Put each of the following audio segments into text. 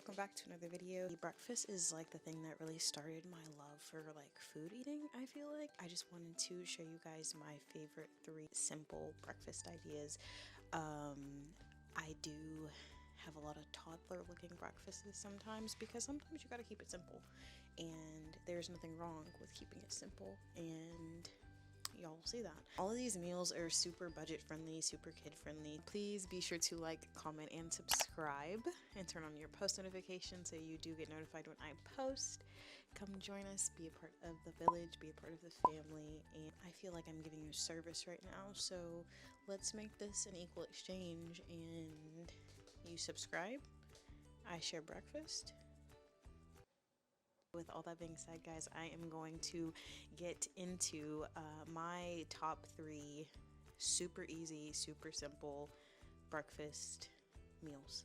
welcome back to another video. Breakfast is like the thing that really started my love for like food eating. I feel like I just wanted to show you guys my favorite 3 simple breakfast ideas. I do have a lot of toddler looking breakfasts sometimes because sometimes you gotta keep it simple, and there's nothing wrong with keeping it simple, and y'all will see that. All of these meals are super budget friendly, super kid friendly. Please be sure to like, comment, and subscribe, and turn on your post notifications so you do get notified when I post. Come join us, be a part of the village, be a part of the family, and I feel like I'm giving you service right now, so let's make this an equal exchange. And you subscribe, I share breakfast. With all that being said, guys, I am going to get into my top 3 super easy, super simple breakfast meals.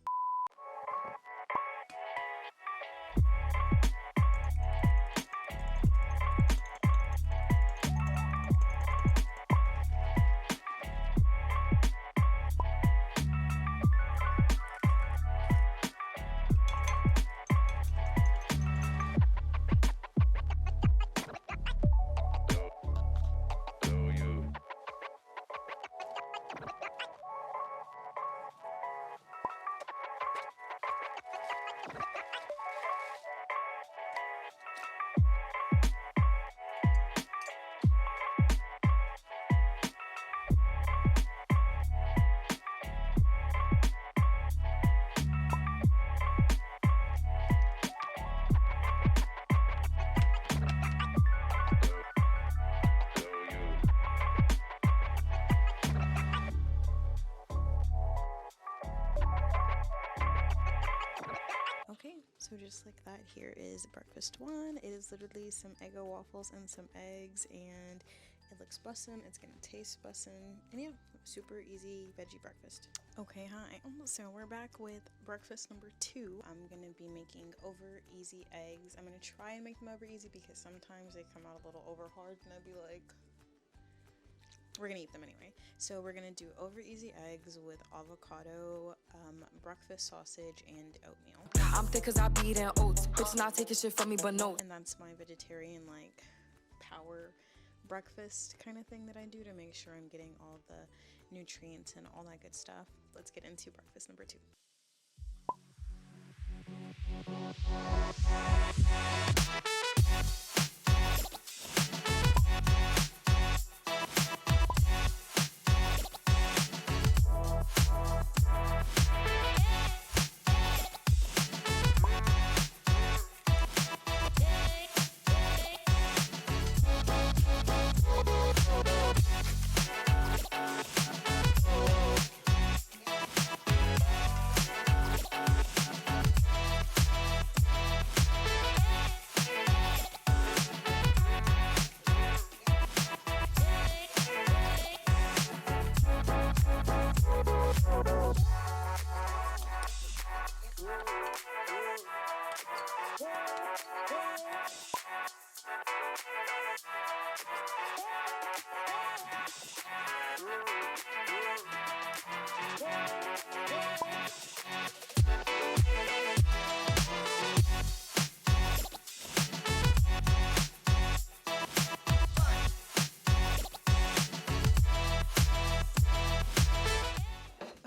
Okay, so just like that, here is breakfast 1. It is literally some Eggo waffles and some eggs, and it looks bussin', it's gonna taste bussin', and yeah, super easy veggie breakfast. Okay, hi, so we're back with breakfast number 2. I'm gonna be making over easy eggs. I'm gonna try and make them over easy because sometimes they come out a little over hard, and I'd be like, we're gonna eat them anyway. So we're gonna do over easy eggs with avocado, breakfast sausage, and oatmeal. I'm thick cause I be eating oats. Bitch not taking shit from me, but no. And that's my vegetarian like power breakfast kind of thing that I do to make sure I'm getting all the nutrients and all that good stuff. Let's get into breakfast number 2.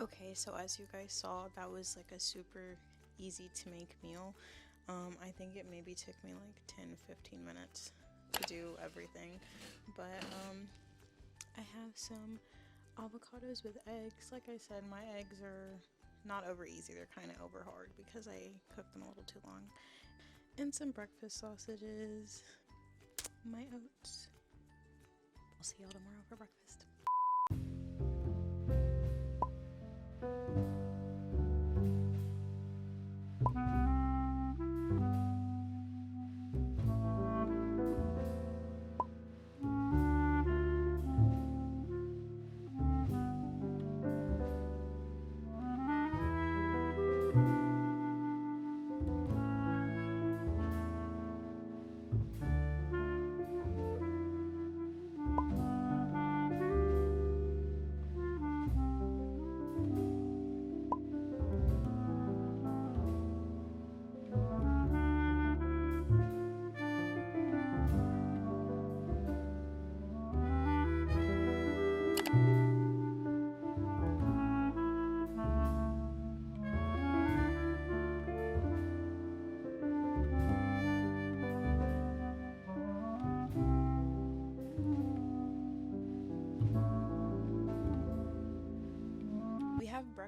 Okay, so as you guys saw, that was like a super easy to make meal. I think it maybe took me like 10-15 minutes to do everything, but I have some avocados with eggs. Like I said, my eggs are not over easy, they're kind of over hard because I cooked them a little too long. And some breakfast sausages, my oats. I'll see y'all tomorrow for breakfast.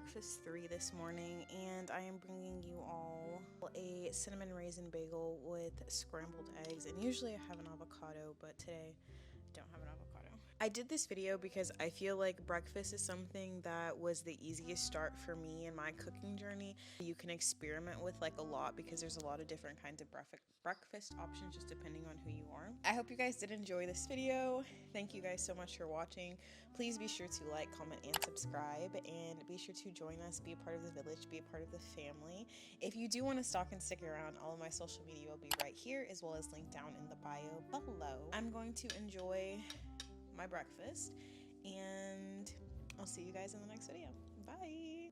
breakfast 3 this morning, and I am bringing you all a cinnamon raisin bagel with scrambled eggs. And usually I have an avocado, but today I don't have an avocado. I did this video because I feel like breakfast is something that was the easiest start for me in my cooking journey. You can experiment with like a lot because there's a lot of different kinds of breakfast options just depending on who you are. I hope you guys did enjoy this video. Thank you guys so much for watching. Please be sure to like, comment, and subscribe, and be sure to join us, be a part of the village, be a part of the family. If you do want to stalk and stick around, all of my social media will be right here as well as linked down in the bio below. I'm going to enjoy my breakfast, and I'll see you guys in the next video. Bye.